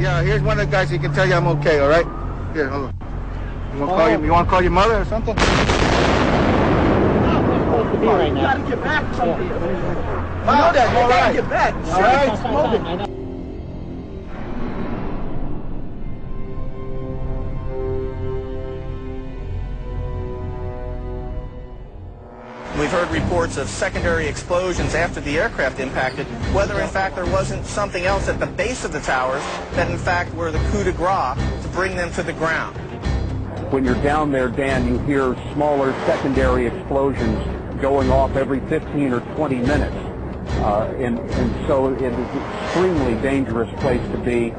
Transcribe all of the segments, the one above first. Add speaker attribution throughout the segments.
Speaker 1: Yeah, here's one of the guys who can tell you I'm okay, all right? Here, hold on. You want to call your mother or something?
Speaker 2: You gotta get back from here. You know that. You gotta get back.
Speaker 1: All right.
Speaker 2: Smoking.
Speaker 3: We've heard reports of secondary explosions after the aircraft impacted, whether in fact there wasn't something else at the base of the towers that in fact were the coup de grace to bring them to the ground.
Speaker 4: When you're down there, Dan, you hear smaller secondary explosions going off every 15 or 20 minutes. And so it is an extremely dangerous place to be.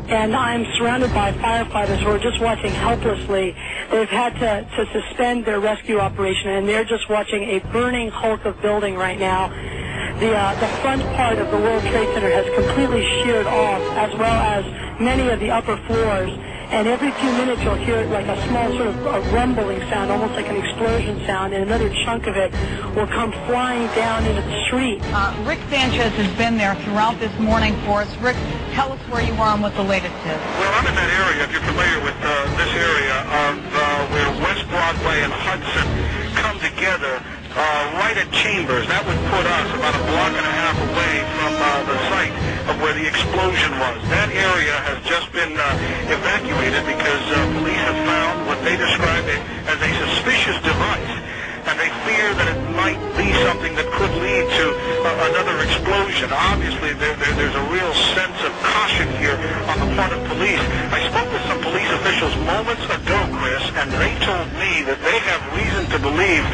Speaker 5: And I'm surrounded by firefighters who are just watching helplessly. They've had to suspend their rescue operation, and they're just watching a burning hulk of building right now. The front part of the World Trade Center has completely sheared off, as well as many of the upper floors. And every few minutes you'll hear like a small sort of a rumbling sound, almost like an explosion sound, and another chunk of it will come flying down into the street.
Speaker 6: Rick Sanchez has been there throughout this morning for us. Rick, tell us where you are and what the latest is.
Speaker 7: Well, I'm in that area, if you're familiar with this area, of where West Broadway and Hudson come together right at Chambers. That would put us about a block and a half away from the site of where the explosion was. That area has just been evacuated because police have found what they describe as a suspicious device, and they fear that it might be something that could lead to another explosion. Obviously, there's a real sense of caution here on the part of police. I spoke with some police officials moments ago, Chris, and they told me that they have reason to believe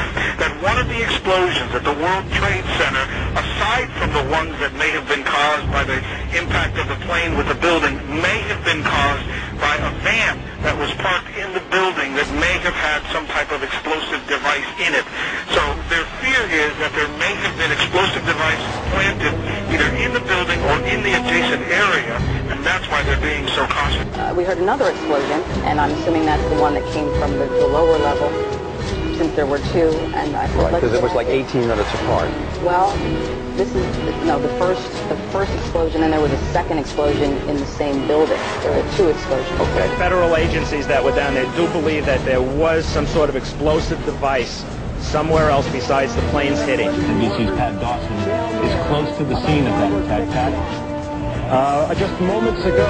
Speaker 7: that one of the explosions at the World Trade Center, aside from the ones that may have been caused by the impact of the plane with the building, may have been caused by a van that was parked in the building that may have had some type of explosive device in it. So their fear is that there may have been explosive devices planted either in the building or in the adjacent area, and that's why they're being so cautious.
Speaker 8: We heard another explosion, and I'm assuming that's the one that came from the lower level, since there were two. And I
Speaker 9: right, because it was like 18 minutes apart.
Speaker 8: Well, this is the first explosion, and there was a second explosion in the same building. There were two explosions.
Speaker 9: Okay.
Speaker 10: Federal agencies that were down there do believe that there was some sort of explosive device somewhere else besides the planes hitting.
Speaker 11: NBC's Pat Dawson is close to the scene of that attack. Pat?
Speaker 12: Just moments ago,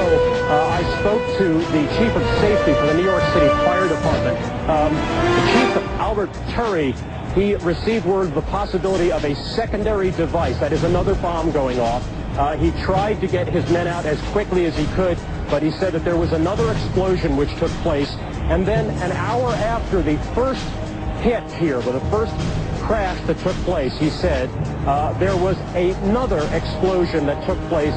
Speaker 12: I spoke to the Chief of Safety for the New York City Fire Department. The Chief, Albert Turry, he received word of the possibility of a secondary device, that is another bomb going off. He tried to get his men out as quickly as he could, but he said that there was another explosion which took place. And then an hour after the first hit here, with the first crash that took place, he said there was another explosion that took place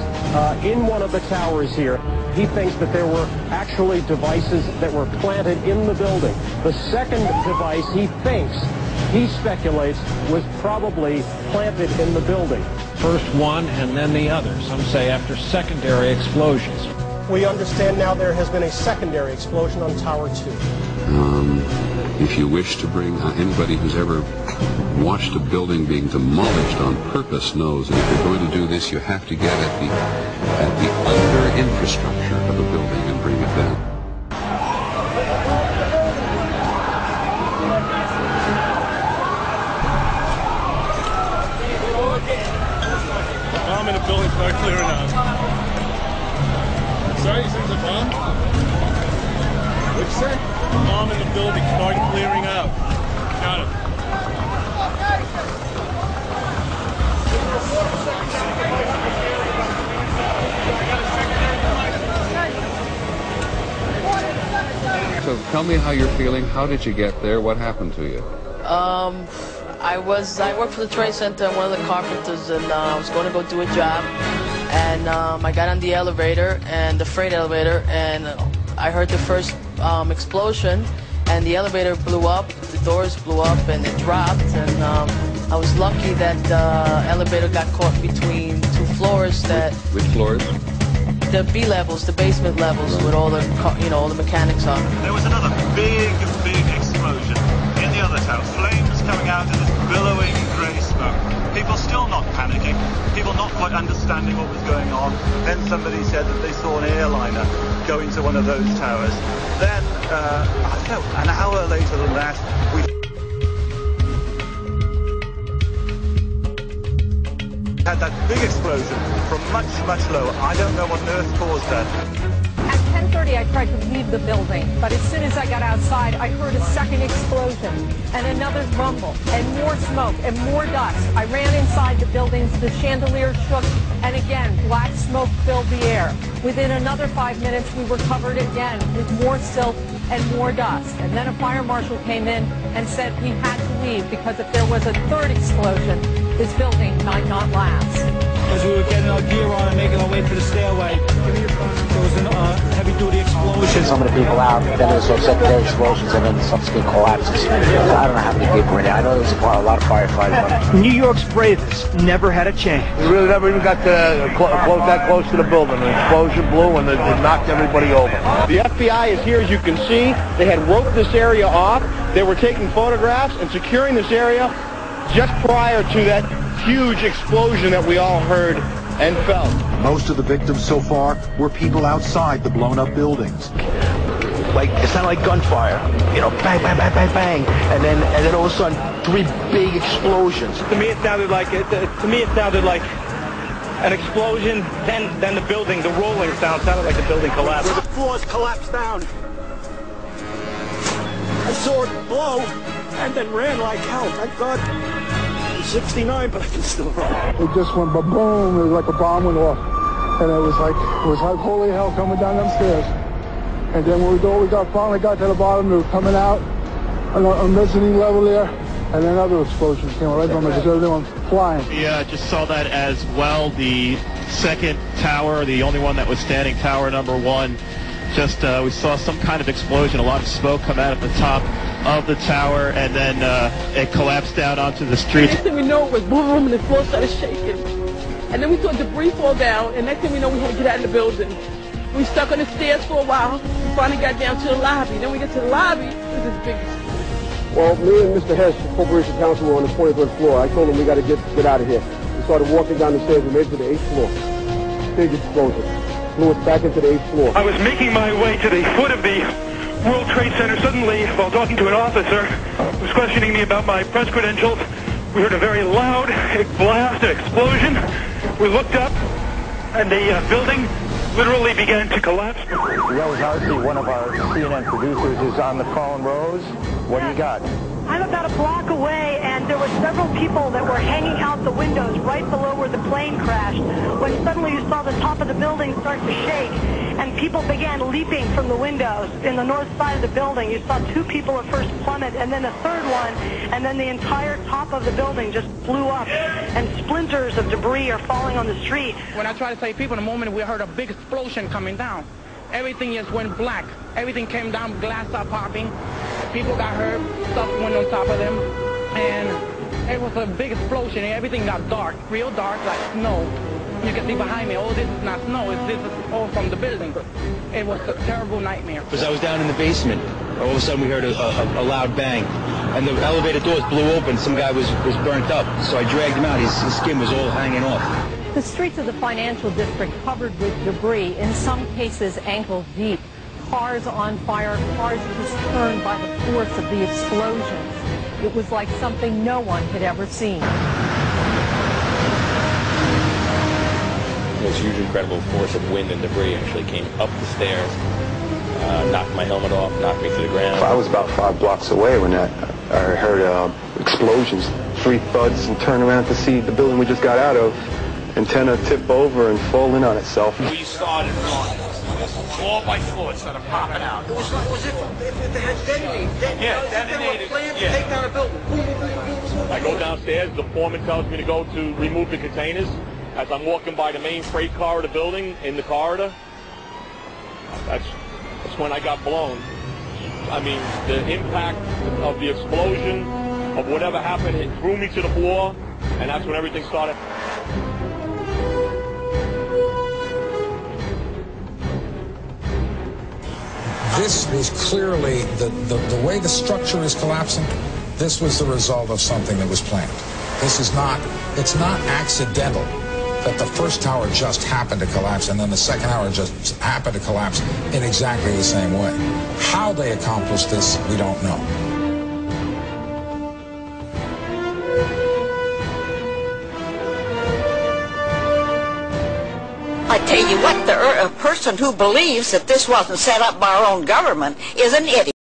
Speaker 12: in one of the towers here. He thinks that there were actually devices that were planted in the building. The second device, he speculates, was probably planted in the building.
Speaker 11: First one and then the other. Some say after secondary explosions.
Speaker 12: We understand now there has been a secondary explosion on Tower 2.
Speaker 13: If you wish to bring anybody who's ever watched a building being demolished on purpose knows that if you're going to do this, you have to get at the under infrastructure of a building and bring it down.
Speaker 14: Bomb in the building, start clearing out. Sorry, you said the bomb? What'd you say? Bomb in the building, start clearing out. Got it.
Speaker 13: So tell me how you're feeling. How did you get there? What happened to you?
Speaker 8: I worked for the Trade Center. I'm one of the carpenters, and I was going to go do a job. And I got on the elevator, and the freight elevator, and I heard the first explosion, and the elevator blew up, the doors blew up, and it dropped, and I was lucky that the elevator got caught between two floors.
Speaker 13: Which floors?
Speaker 8: The B levels, the basement levels, with all the all the mechanics on.
Speaker 7: There was another big explosion in the other tower. Flames coming out in this billowing grey smoke. People still not panicking. People not quite understanding
Speaker 15: understanding what was going on. Then somebody said that they saw an airliner go into one of those towers. Then, I don't know, an hour later than that, we had that big explosion from much, much lower. I don't know what on earth caused that.
Speaker 16: At 10:30, I tried to leave the building, but as soon as I got outside, I heard a second explosion and another rumble and more smoke and more dust. I ran inside the buildings, the chandelier shook, and again, black smoke filled the air. Within another 5 minutes, we were covered again with more silt and more dust. And then a fire marshal came in and said we had to leave because if there was a third explosion, this building might not last.
Speaker 17: As we were getting our gear on and making our way to the stairway, there was a heavy-duty explosion.
Speaker 18: Some of the people out, then there was some secondary explosions, and then subsequent collapses. I don't know how many people were there. I know there was a lot of firefighters.
Speaker 17: New York's bravest never had a chance.
Speaker 1: We really never even got to that close to the building. An explosion blew and it knocked everybody over.
Speaker 19: The FBI is here, as you can see. They had roped this area off. They were taking photographs and securing this area just prior to that huge explosion that we all heard and felt.
Speaker 20: Most of the victims so far were people outside the blown-up buildings.
Speaker 19: Like, it sounded like gunfire, you know, bang, bang, bang, bang, bang, and then all of a sudden, 3 big explosions.
Speaker 10: To me, it sounded like an explosion. Then the building, the rolling sound sounded like the building collapsed.
Speaker 2: The floors collapsed down. I saw it blow and then ran like hell. Thank God. I'm 69, but I can still run.
Speaker 1: It just went boom. It was like a bomb went off, and it was like holy hell coming down them stairs. And then when we finally got to the bottom, we were coming out on a mezzanine level there, and then another explosion came right from it because everyone was flying.
Speaker 21: Yeah, just saw that as well. The second tower, the only one that was standing, tower number 1. Just we saw some kind of explosion, a lot of smoke come out at the top of the tower, and then it collapsed down onto the street.
Speaker 22: Next thing we know, it was boom, and the floor started shaking. And then we saw debris fall down, and next thing we know, we had to get out of the building. We stuck on the stairs for a while. We finally got down to the lobby. Then we get to the lobby, it was this big.
Speaker 23: Well, me and Mr. Hess, the corporation counsel, were on the 23rd floor. I told him we got to get out of here. We started walking down the stairs. We made it to the 8th floor. Big explosion. Blew us back into the 8th floor.
Speaker 7: I was making my way to the foot of the World Trade Center. Suddenly, while talking to an officer who was questioning me about my press credentials, we heard a very loud blast, an explosion. We looked up, and the building literally began to collapse.
Speaker 18: Rose Arcee, one of our CNN producers, is on the phone. Rose, what do you got?
Speaker 5: I'm about a block away, and there were several people that were hanging out the windows right below where the plane crashed, when suddenly you saw the top of the building start to shake, and people began leaping from the windows in the north side of the building. You saw 2 people at first plummet, and then a third one, and then the entire top of the building just blew up, and splinters of debris are falling on the street.
Speaker 22: When I tried to save people, in the moment we heard a big explosion coming down. Everything just went black. Everything came down, glass started popping. People got hurt, stuff went on top of them, and it was a big explosion, and everything got dark, real dark, like snow. You can see behind me, oh, this is not snow, this is all from the building. It was a terrible nightmare.
Speaker 10: Because I was down in the basement, all of a sudden we heard a loud bang, and the elevator doors blew open. Some guy was burnt up, so I dragged him out. His skin was all hanging off.
Speaker 16: The streets of the financial district covered with debris, in some cases ankle deep. Cars on fire, cars just turned by the force of the explosions. It was like something no one had ever seen.
Speaker 9: This huge, incredible force of wind and debris actually came up the stairs, knocked my helmet off, knocked me to the ground.
Speaker 20: I was about 5 blocks away when I heard explosions, 3 thuds, and turned around to see the building we just got out of. Antenna tip over and fall in on itself.
Speaker 7: We started running. Floor by floor, it started popping out.
Speaker 2: It was if it had detonated.
Speaker 7: Yeah, detonated.
Speaker 2: Yeah. Take down a building.
Speaker 9: I go downstairs, the foreman tells me to go to remove the containers. As I'm walking by the main freight car of the building, in the corridor, that's when I got blown. I mean, the impact of the explosion, of whatever happened, it threw me to the floor, and that's when everything started.
Speaker 24: This was clearly, the way the structure is collapsing, this was the result of something that was planned. This is not, it's not accidental. that the first tower just happened to collapse and then the second tower just happened to collapse in exactly the same way. How they accomplished this, we don't know.
Speaker 3: I tell you what, a person who believes that this wasn't set up by our own government is an idiot.